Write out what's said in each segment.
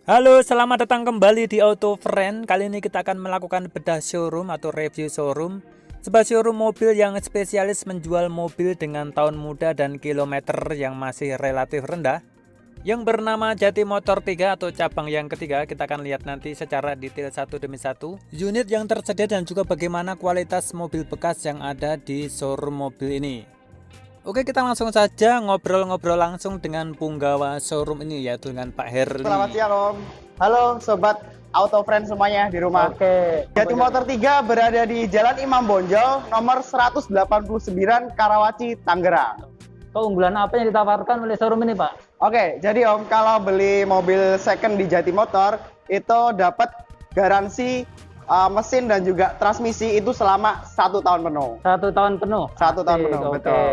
Halo, selamat datang kembali di Auto Friend. Kali ini kita akan melakukan bedah showroom atau review showroom. Sebuah showroom mobil yang spesialis menjual mobil dengan tahun muda dan kilometer yang masih relatif rendah, yang bernama Jati Motor 3 atau cabang yang ketiga. Kita akan lihat nanti secara detail satu demi satu unit yang tersedia dan juga bagaimana kualitas mobil bekas yang ada di showroom mobil ini. Oke, kita langsung saja ngobrol-ngobrol langsung dengan punggawa showroom ini, yaitu dengan Pak Herli. Selamat siang Om. Halo Sobat Auto Friend semuanya di rumah. Oke. Jati Motor 3 berada di Jalan Imam Bonjol nomor 189 Karawaci, Tangerang. Keunggulan apa yang ditawarkan oleh showroom ini, Pak? Oke, jadi Om, kalau beli mobil second di Jati Motor itu dapat garansi mesin dan juga transmisi itu selama 1 tahun penuh. 1 tahun penuh. 1 tahun penuh, Oke. betul.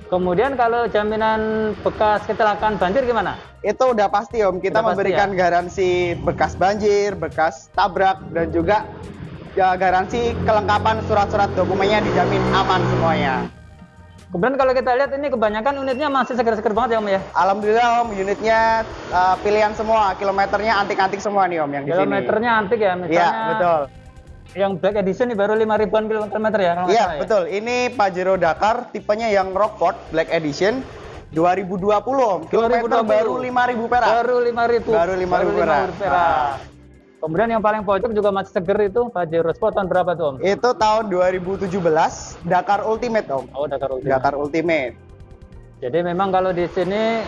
Kemudian kalau jaminan bekas kecelakaan banjir gimana? Itu udah pasti Om, kita Udah pasti, memberikan garansi bekas banjir, bekas tabrak, dan juga ya, garansi kelengkapan surat-surat dokumennya dijamin aman semuanya. Kemudian kalau kita lihat ini kebanyakan unitnya masih seger-seger banget ya, Om ya? Alhamdulillah Om, unitnya pilihan semua, kilometernya antik-antik semua nih Om yang di sini. Kilometernya antik ya, misalnya. Iya, betul. Yang Black Edition ini baru 5 ribuan kilometer ya? Kalau nggak Iya, salah ya? betul. Ini Pajero Dakar, tipenya yang Rockford Black Edition 2020 Om. Kilometer 2020. baru 5.000 perak. Baru 5.000. Baru 5.000 perak. Kemudian yang paling pojok juga masih seger itu Pajero Sport tahun berapa tuh, Om? Itu tahun 2017, Dakar Ultimate Om. Oh, Dakar Ultimate. Dakar Ultimate. Jadi memang kalau di sini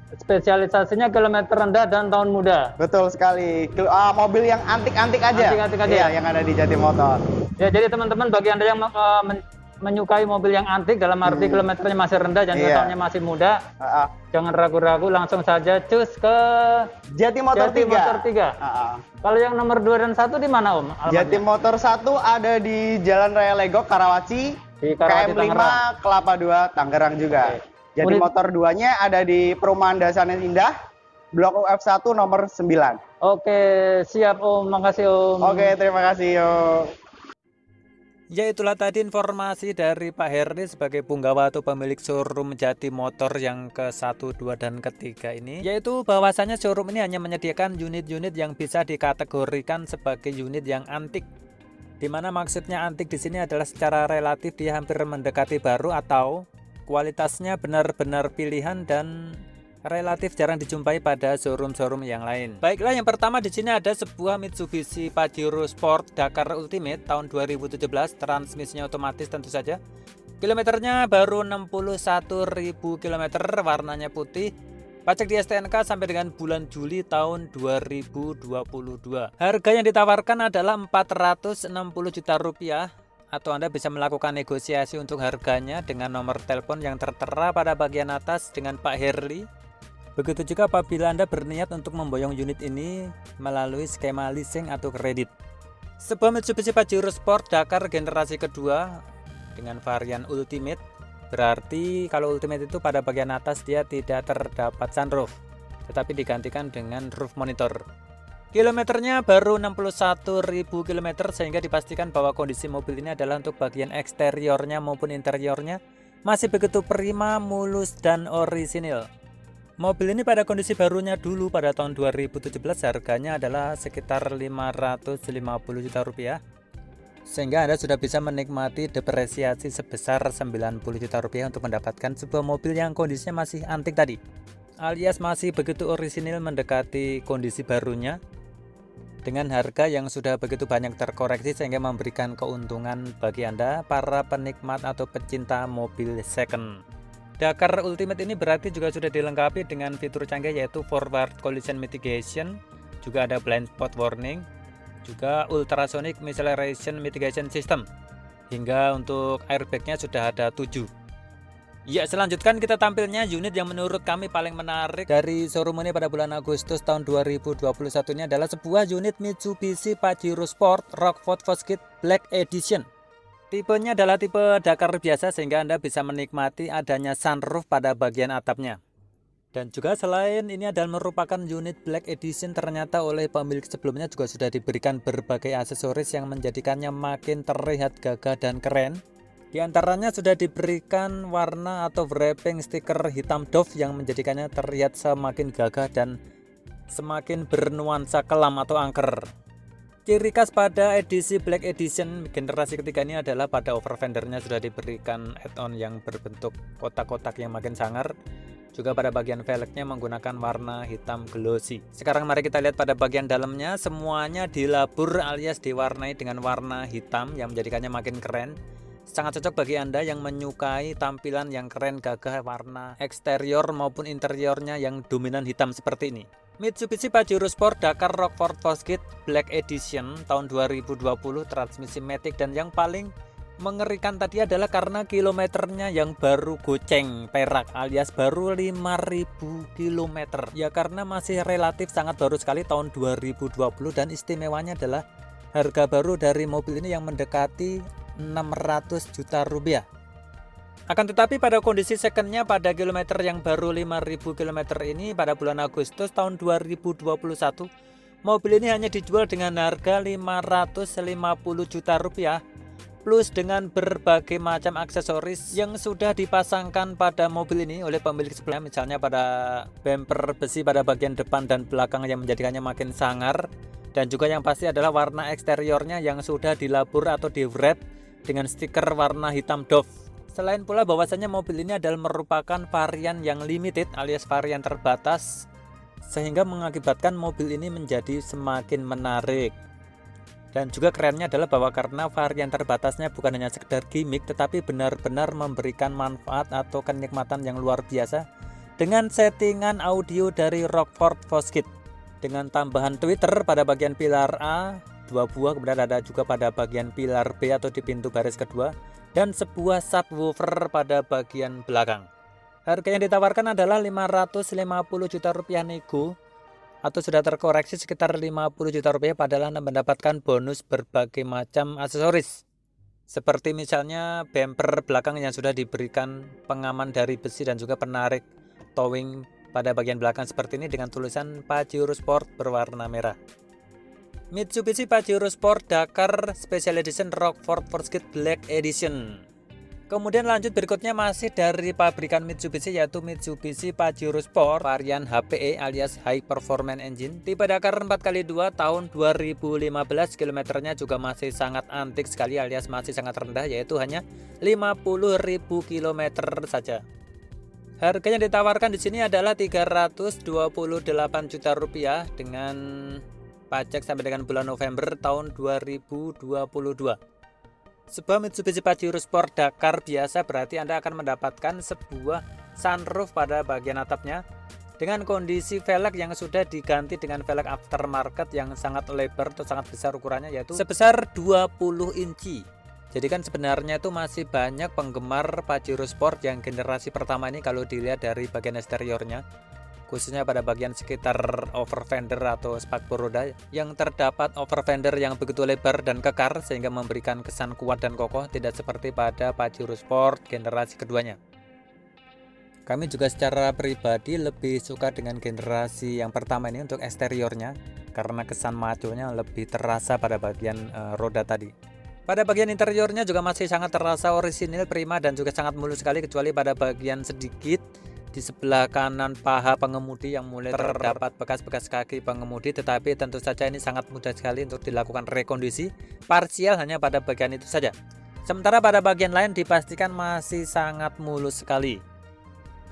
spesialisasinya kilometer rendah dan tahun muda. Betul sekali. Mobil yang antik-antik aja. Antik-antik aja. Iya, yang ada di Jati Motor. Ya, jadi teman-teman bagi Anda yang menyukai mobil yang antik dalam arti kilometernya masih rendah dan Iya. tahunnya masih muda, Ah, ah. jangan ragu-ragu, langsung saja cus ke Jati Motor Jati 3. Motor 3. Ah, ah. Kalau yang nomor 2 dan 1 di mana, Om? Alamatnya? Jati Motor 1 ada di Jalan Raya Legok, Karawaci, Di Karawaci, KM 5, Tangerang. Kelapa 2, Tangerang juga. Oke. Jati Unit- Motor 2-nya ada di Perumahan Dasanes Indah, Blok UF1 nomor 9. Oke, siap Om. Makasih Om. Oke, terima kasih yo. Ya, itulah tadi informasi dari Pak Herli sebagai punggawa atau pemilik showroom Jati Motor yang ke-1, 2, dan ketiga ini, yaitu bahwasanya showroom ini hanya menyediakan unit-unit yang bisa dikategorikan sebagai unit yang antik. Dimana maksudnya antik di sini adalah secara relatif dia hampir mendekati baru atau kualitasnya benar-benar pilihan dan relatif jarang dijumpai pada showroom-showroom yang lain. Baiklah, yang pertama di sini ada sebuah Mitsubishi Pajero Sport Dakar Ultimate tahun 2017, transmisinya otomatis tentu saja. Kilometernya baru 61.000 km, warnanya putih. Pajak di STNK sampai dengan bulan Juli tahun 2022. Harga yang ditawarkan adalah 460 juta rupiah. Atau Anda bisa melakukan negosiasi untuk harganya dengan nomor telepon yang tertera pada bagian atas dengan Pak Herli. Begitu juga apabila Anda berniat untuk memboyong unit ini melalui skema leasing atau kredit. Sebuah Mitsubishi Pajero Sport Dakar generasi kedua dengan varian Ultimate. Berarti kalau Ultimate itu pada bagian atas dia tidak terdapat sunroof, tetapi digantikan dengan roof monitor. Kilometernya baru 61.000 km sehingga dipastikan bahwa kondisi mobil ini adalah untuk bagian eksteriornya maupun interiornya masih begitu prima, mulus, dan orisinil. Mobil ini pada kondisi barunya dulu pada tahun 2017 harganya adalah sekitar 550 juta rupiah. Sehingga Anda sudah bisa menikmati depresiasi sebesar 90 juta rupiah untuk mendapatkan sebuah mobil yang kondisinya masih antik tadi. Alias masih begitu orisinil mendekati kondisi barunya. Dengan harga yang sudah begitu banyak terkoreksi sehingga memberikan keuntungan bagi Anda para penikmat atau pecinta mobil second. Dakar Ultimate ini berarti juga sudah dilengkapi dengan fitur canggih yaitu forward collision mitigation, juga ada blind spot warning, juga ultrasonic acceleration mitigation system, hingga untuk airbagnya sudah ada 7. Ya, selanjutkan kita tampilnya unit yang menurut kami paling menarik dari showroom ini pada bulan Agustus tahun 2021 ini adalah sebuah unit Mitsubishi Pajero Sport Rockford Fosgate Black Edition. Tipenya adalah tipe Dakar biasa sehingga Anda bisa menikmati adanya sunroof pada bagian atapnya. Dan juga selain ini adalah merupakan unit Black Edition, ternyata oleh pemilik sebelumnya juga sudah diberikan berbagai aksesoris yang menjadikannya makin terlihat gagah dan keren. Di antaranya sudah diberikan warna atau wrapping stiker hitam Dove yang menjadikannya terlihat semakin gagah dan semakin bernuansa kelam atau angker. Ciri khas pada edisi Black Edition generasi ketiga ini adalah pada over fendernya sudah diberikan add-on yang berbentuk kotak-kotak yang makin sangar. Juga pada bagian velgnya menggunakan warna hitam glossy. Sekarang mari kita lihat pada bagian dalamnya, semuanya dilabur alias diwarnai dengan warna hitam yang menjadikannya makin keren. Sangat cocok bagi Anda yang menyukai tampilan yang keren gagah warna eksterior maupun interiornya yang dominan hitam seperti ini. Mitsubishi Pajero Sport Dakar Rockford Fosgate Black Edition tahun 2020, transmisi matic, dan yang paling mengerikan tadi adalah karena kilometernya yang baru goceng perak alias baru 5.000 km. Ya karena masih relatif sangat baru sekali tahun 2020, dan istimewanya adalah harga baru dari mobil ini yang mendekati 600 juta rupiah. Akan tetapi pada kondisi secondnya pada kilometer yang baru 5.000 km ini pada bulan Agustus tahun 2021, mobil ini hanya dijual dengan harga 550 juta rupiah plus dengan berbagai macam aksesoris yang sudah dipasangkan pada mobil ini oleh pemilik sebelumnya, misalnya pada bumper besi pada bagian depan dan belakang yang menjadikannya makin sangar, dan juga yang pasti adalah warna eksteriornya yang sudah dilabur atau di wrap dengan stiker warna hitam Dove. Selain pula bahwasannya mobil ini adalah merupakan varian yang limited alias varian terbatas, sehingga mengakibatkan mobil ini menjadi semakin menarik. Dan juga kerennya adalah bahwa karena varian terbatasnya bukan hanya sekedar gimmick, tetapi benar-benar memberikan manfaat atau kenikmatan yang luar biasa dengan settingan audio dari Rockford Fosgate dengan tambahan tweeter pada bagian pilar A 2 buah, kemudian ada juga pada bagian pilar B atau di pintu baris kedua, dan sebuah subwoofer pada bagian belakang. Harga yang ditawarkan adalah 550 juta rupiah nego atau sudah terkoreksi sekitar 50 juta rupiah, padahal Anda mendapatkan bonus berbagai macam aksesoris. Seperti misalnya bumper belakang yang sudah diberikan pengaman dari besi dan juga penarik towing pada bagian belakang seperti ini dengan tulisan Pajero Sport berwarna merah. Mitsubishi Pajero Sport Dakar Special Edition Rockford Fosgate Black Edition. Kemudian lanjut berikutnya masih dari pabrikan Mitsubishi, yaitu Mitsubishi Pajero Sport varian HPE alias High Performance Engine tipe Dakar 4x2 tahun 2015. Kilometernya juga masih sangat antik sekali alias masih sangat rendah, yaitu hanya 50.000 km saja. Harganya ditawarkan di sini adalah 328 juta rupiah dengan pajak sampai dengan bulan November tahun 2022. Sebuah Mitsubishi Pajero Sport Dakar biasa berarti Anda akan mendapatkan sebuah sunroof pada bagian atapnya dengan kondisi velg yang sudah diganti dengan velg aftermarket yang sangat lebar atau sangat besar ukurannya, yaitu sebesar 20 inci. Jadi kan sebenarnya itu masih banyak penggemar Pajero Sport yang generasi pertama ini kalau dilihat dari bagian eksteriornya, khususnya pada bagian sekitar over fender atau spakbor roda yang terdapat over fender yang begitu lebar dan kekar sehingga memberikan kesan kuat dan kokoh, tidak seperti pada Pajero Sport generasi keduanya. Kami juga secara pribadi lebih suka dengan generasi yang pertama ini untuk eksteriornya karena kesan maconya lebih terasa pada bagian roda tadi. Pada bagian interiornya juga masih sangat terasa orisinil, prima, dan juga sangat mulus sekali, kecuali pada bagian sedikit di sebelah kanan paha pengemudi yang mulai terdapat bekas-bekas kaki pengemudi, tetapi tentu saja ini sangat mudah sekali untuk dilakukan rekondisi parsial hanya pada bagian itu saja. Sementara pada bagian lain dipastikan masih sangat mulus sekali.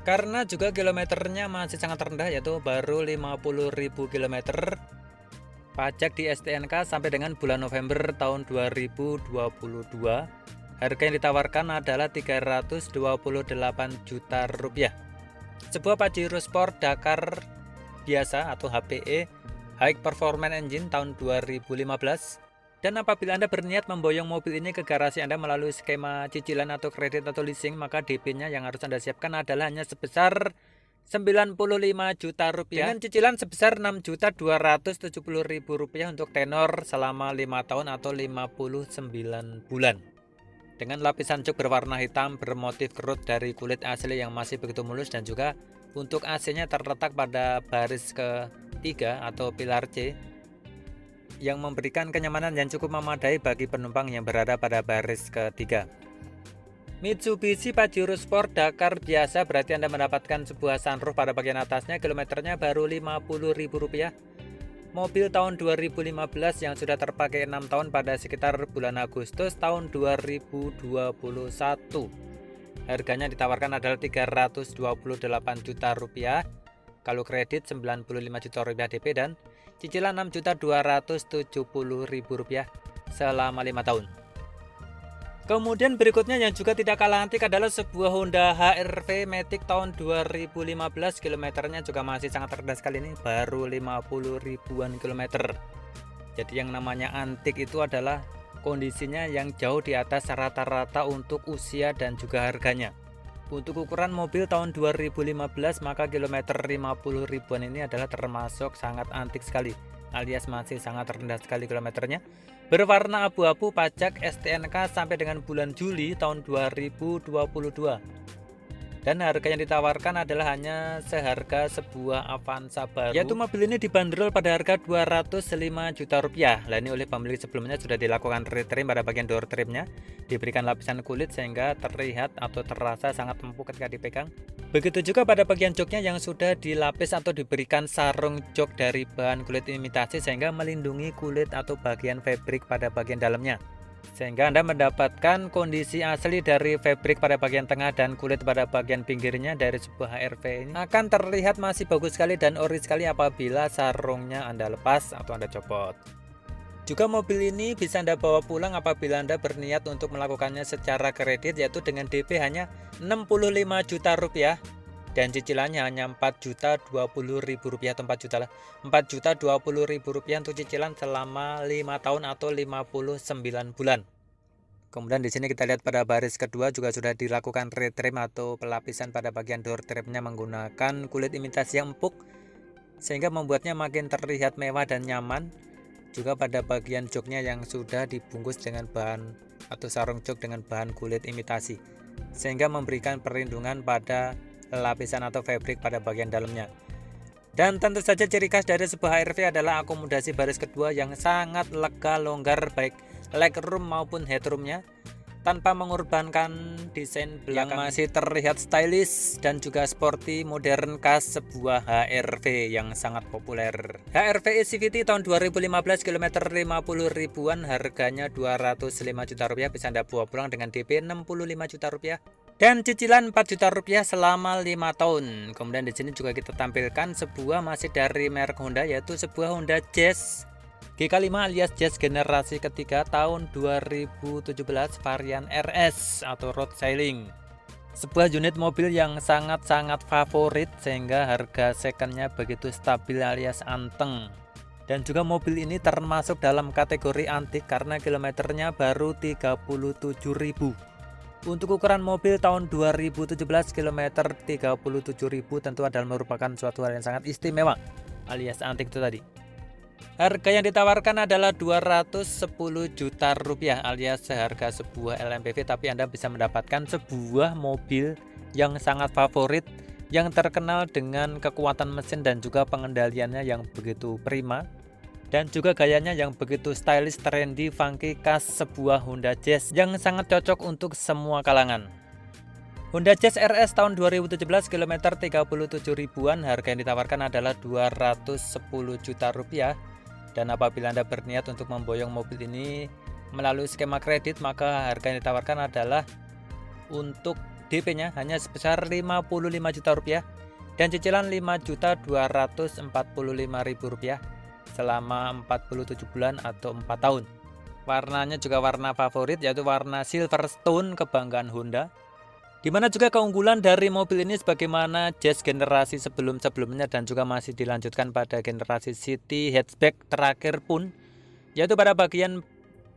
Karena juga kilometernya masih sangat rendah, yaitu baru 50.000 km. Pajak di STNK sampai dengan bulan November tahun 2022. Harga yang ditawarkan adalah 328 juta rupiah. Sebuah Pajero Sport Dakar biasa atau HPE High Performance Engine tahun 2015. Dan apabila Anda berniat memboyong mobil ini ke garasi Anda melalui skema cicilan atau kredit atau leasing, maka DP-nya yang harus Anda siapkan adalah hanya sebesar 95 juta rupiah dengan cicilan sebesar 6.270.000 rupiah untuk tenor selama 5 tahun atau 59 bulan. Dengan lapisan jok berwarna hitam bermotif kerut dari kulit asli yang masih begitu mulus, dan juga untuk AC-nya terletak pada baris ketiga atau pilar C yang memberikan kenyamanan yang cukup memadai bagi penumpang yang berada pada baris ketiga. Mitsubishi Pajero Sport Dakar biasa berarti Anda mendapatkan sebuah sunroof pada bagian atasnya, kilometernya baru Rp50.000. Mobil tahun 2015 yang sudah terpakai 6 tahun pada sekitar bulan Agustus tahun 2021. Harganya ditawarkan adalah Rp328 juta. Kalau kredit Rp95 juta DP dan cicilan Rp6.270.000 selama 5 tahun. Kemudian berikutnya yang juga tidak kalah antik adalah sebuah Honda HR-V Matic tahun 2015. Kilometernya juga masih sangat rendah sekali, ini baru 50 ribuan kilometer. Jadi yang namanya antik itu adalah kondisinya yang jauh di atas rata-rata untuk usia dan juga harganya. Untuk ukuran mobil tahun 2015 maka kilometer 50 ribuan ini adalah termasuk sangat antik sekali, alias masih sangat rendah sekali kilometernya. Berwarna abu-abu, pajak STNK sampai dengan bulan Juli tahun 2022. Dan harga yang ditawarkan adalah hanya seharga sebuah Avanza baru, yaitu mobil ini dibanderol pada harga Rp205 juta. Lah ini oleh pemilik sebelumnya sudah dilakukan retrim pada bagian door trimnya, diberikan lapisan kulit sehingga terlihat atau terasa sangat empuk ketika dipegang. Begitu juga pada bagian joknya yang sudah dilapis atau diberikan sarung jok dari bahan kulit imitasi sehingga melindungi kulit atau bagian fabric pada bagian dalamnya. Sehingga Anda mendapatkan kondisi asli dari fabric pada bagian tengah dan kulit pada bagian pinggirnya dari sebuah HR-V ini akan terlihat masih bagus sekali dan ori sekali apabila sarungnya Anda lepas atau Anda copot. Juga mobil ini bisa Anda bawa pulang apabila Anda berniat untuk melakukannya secara kredit, yaitu dengan DP hanya Rp65 juta dan cicilannya hanya Rp4.020.000 atau 4 juta lah, Rp4.020.000 untuk cicilan selama 5 tahun atau 59 bulan. Kemudian di sini kita lihat pada baris kedua juga sudah dilakukan retrim atau pelapisan pada bagian door trimnya menggunakan kulit imitasi yang empuk sehingga membuatnya makin terlihat mewah dan nyaman. Juga pada bagian joknya yang sudah dibungkus dengan bahan atau sarung jok dengan bahan kulit imitasi sehingga memberikan perlindungan pada lapisan atau fabric pada bagian dalamnya. Dan tentu saja ciri khas dari sebuah HR-V adalah akomodasi baris kedua yang sangat lega longgar baik legroom maupun headroomnya tanpa mengorbankan desain belakang yang masih terlihat stylish dan juga sporty modern khas sebuah HR-V yang sangat populer. HR-V CVT tahun 2015 kilometer 50 ribuan, harganya Rp205 juta, bisa Anda bawa pulang dengan DP Rp65 juta dan cicilan Rp4 juta selama 5 tahun. Kemudian di sini juga kita tampilkan sebuah masih dari merek Honda, yaitu sebuah Honda Jazz GK5 alias Jazz generasi ketiga tahun 2017 varian RS atau road sailing. Sebuah unit mobil yang sangat-sangat favorit sehingga harga secondnya begitu stabil alias anteng. Dan juga mobil ini termasuk dalam kategori antik karena kilometernya baru 37.000. Untuk ukuran mobil tahun 2017 kilometer 37.000 tentu adalah merupakan suatu hal yang sangat istimewa alias antik itu tadi. Harga yang ditawarkan adalah Rp210 juta alias seharga sebuah LMPV, tapi Anda bisa mendapatkan sebuah mobil yang sangat favorit yang terkenal dengan kekuatan mesin dan juga pengendaliannya yang begitu prima dan juga gayanya yang begitu stylish, trendy, funky khas sebuah Honda Jazz yang sangat cocok untuk semua kalangan. Honda Jazz RS tahun 2017 kilometer 37 ribuan, harga yang ditawarkan adalah Rp210 juta. Dan apabila Anda berniat untuk memboyong mobil ini melalui skema kredit, maka harga yang ditawarkan adalah untuk DP-nya hanya sebesar Rp55 juta dan cicilan Rp5.245.000 selama 47 bulan atau 4 tahun. Warnanya juga warna favorit, yaitu warna Silverstone kebanggaan Honda. Dimana juga keunggulan dari mobil ini sebagaimana Jazz generasi sebelum-sebelumnya dan juga masih dilanjutkan pada generasi City hatchback terakhir pun, yaitu pada bagian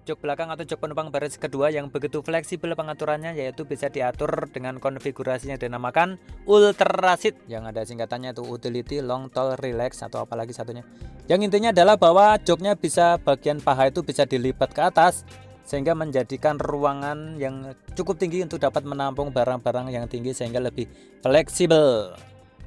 jok belakang atau jok penumpang baris kedua yang begitu fleksibel pengaturannya, yaitu bisa diatur dengan konfigurasi yang dinamakan Ultra Seat yang ada singkatannya itu Utility Long Tall Relax atau apalagi satunya. Yang intinya adalah bahwa joknya bisa bagian paha itu bisa dilipat ke atas sehingga menjadikan ruangan yang cukup tinggi untuk dapat menampung barang-barang yang tinggi sehingga lebih fleksibel.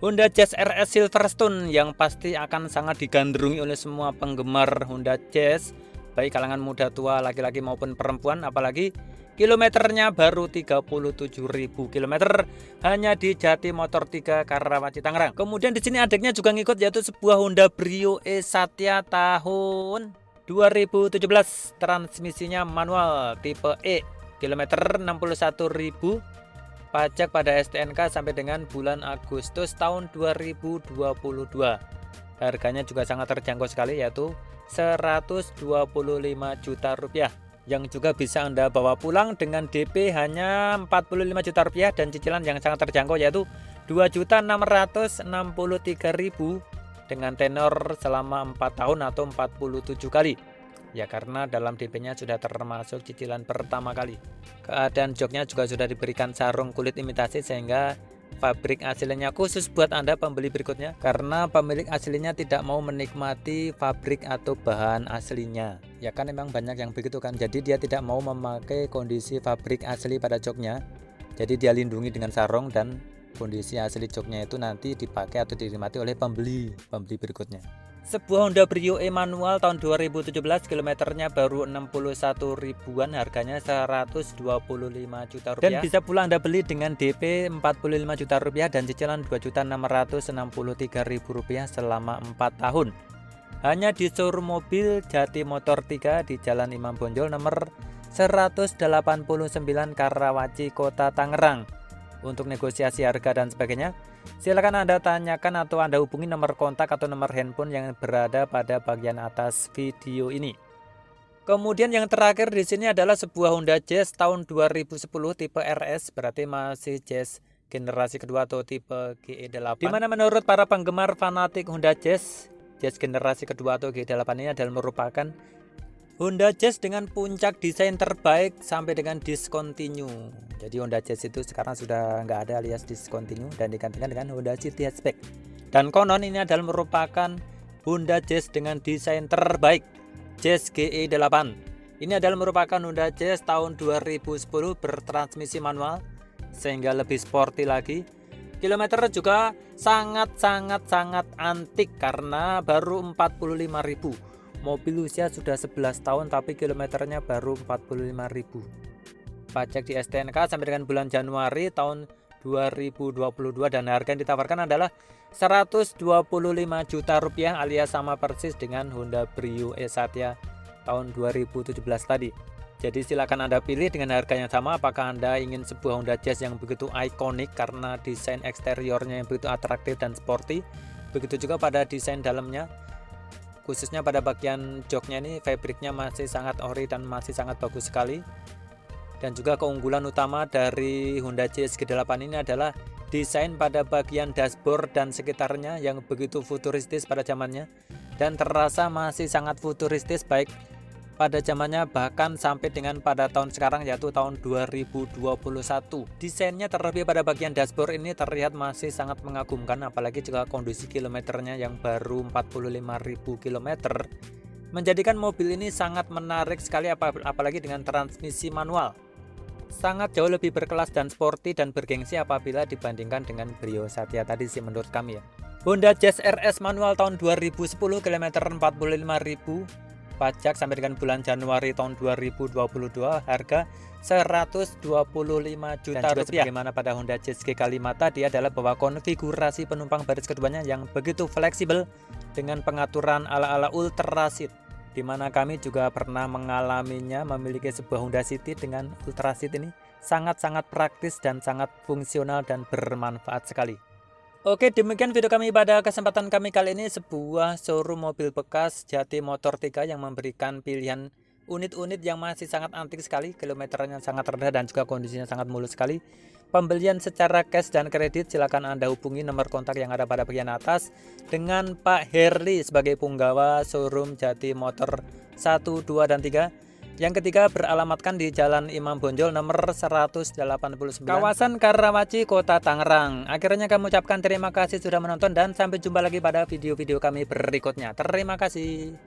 Honda Jazz RS Silverstone yang pasti akan sangat digandrungi oleh semua penggemar Honda Jazz, baik kalangan muda tua, laki-laki maupun perempuan, apalagi Kilometernya baru 37.000 km hanya di Jati Motor 3 Karawaci Tangerang. Kemudian di sini adiknya juga ngikut, yaitu sebuah Honda Brio E Satya tahun 2017, transmisinya manual tipe E, kilometer 61.000, pajak pada STNK sampai dengan bulan Agustus tahun 2022. Harganya juga sangat terjangkau sekali, yaitu 125 juta rupiah, yang juga bisa Anda bawa pulang dengan DP hanya 45 juta rupiah dan cicilan yang sangat terjangkau, yaitu 2.663.000 dengan tenor selama 4 tahun atau 47 kali. Ya, karena dalam DP-nya sudah termasuk cicilan pertama kali. Keadaan joknya juga sudah diberikan sarung kulit imitasi, sehingga pabrik aslinya khusus buat Anda pembeli berikutnya, karena pemilik aslinya tidak mau menikmati pabrik atau bahan aslinya. Ya kan, memang banyak yang begitu kan. Jadi dia tidak mau memakai kondisi pabrik asli pada joknya. Jadi dia lindungi dengan sarung, dan kondisi asli joknya itu nanti dipakai atau dinikmati oleh pembeli berikutnya. Sebuah Honda Brio E manual tahun 2017, kilometernya baru 61 ribuan, harganya 125 juta rupiah. Dan bisa pula Anda beli dengan DP 45 juta rupiah dan cicilan 2.663.000 rupiah selama 4 tahun. Hanya di showroom mobil Jati Motor 3 di Jalan Imam Bonjol nomor 189 Karawaci, Kota Tangerang. Untuk negosiasi harga dan sebagainya, silakan Anda tanyakan atau Anda hubungi nomor kontak atau nomor handphone yang berada pada bagian atas video ini. Kemudian yang terakhir di sini adalah sebuah Honda Jazz tahun 2010 tipe RS, berarti masih Jazz generasi kedua atau tipe GE8. Dimana menurut para penggemar fanatik Honda Jazz generasi kedua atau GE8 ini adalah merupakan Honda Jazz dengan puncak desain terbaik sampai dengan discontinue. Jadi Honda Jazz itu sekarang sudah nggak ada alias discontinue dan digantikan dengan Honda City Hatchback. Dan konon ini adalah merupakan Honda Jazz dengan desain terbaik, Jazz GE8. Ini adalah merupakan Honda Jazz tahun 2010 bertransmisi manual sehingga lebih sporty lagi. Kilometer juga sangat antik karena baru 45.000. Mobil usia sudah 11 tahun tapi kilometernya baru 45.000. Pajak di STNK sampai dengan bulan Januari tahun 2022 dan harga yang ditawarkan adalah 125 juta rupiah alias sama persis dengan Honda Brio E Satya tahun 2017 tadi. Jadi silakan Anda pilih dengan harga yang sama, apakah Anda ingin sebuah Honda Jazz yang begitu ikonik karena desain eksteriornya yang begitu atraktif dan sporty, begitu juga pada desain dalamnya. Khususnya pada bagian joknya ini, fabriknya masih sangat ori dan masih sangat bagus sekali. Dan juga keunggulan utama dari Honda Jazz G8 ini adalah desain pada bagian dashboard dan sekitarnya yang begitu futuristis pada zamannya, dan terasa masih sangat futuristis baik pada zamannya bahkan sampai dengan pada tahun sekarang, yaitu tahun 2021. Desainnya terlebih pada bagian dashboard ini terlihat masih sangat mengagumkan, apalagi jika kondisi kilometernya yang baru 45.000 km menjadikan mobil ini sangat menarik sekali, apalagi dengan transmisi manual. Sangat jauh lebih berkelas dan sporty dan bergengsi apabila dibandingkan dengan Brio Satya tadi sih menurut kami ya. Honda Jazz RS manual tahun 2010, kilometer 45.000, pajak sampai dengan bulan Januari tahun 2022, harga 125 juta rupiah. Bagaimana pada Honda Jazz G5 tadi adalah bahwa konfigurasi penumpang baris keduanya yang begitu fleksibel dengan pengaturan ala-ala Ultra Seat, dimana kami juga pernah mengalaminya, memiliki sebuah Honda City dengan Ultra Seat ini sangat-sangat praktis dan sangat fungsional dan bermanfaat sekali. Oke, demikian video kami pada kesempatan kami kali ini, sebuah showroom mobil bekas Jati Motor 3 yang memberikan pilihan unit-unit yang masih sangat antik sekali, kilometernya sangat rendah dan juga kondisinya sangat mulus sekali. Pembelian secara cash dan kredit silakan Anda hubungi nomor kontak yang ada pada bagian atas dengan Pak Herli sebagai punggawa showroom Jati Motor 1, 2, dan 3. Yang ketiga beralamatkan di Jalan Imam Bonjol nomor 189, kawasan Karawaci, Kota Tangerang. Akhirnya kami ucapkan terima kasih sudah menonton dan sampai jumpa lagi pada video-video kami berikutnya. Terima kasih.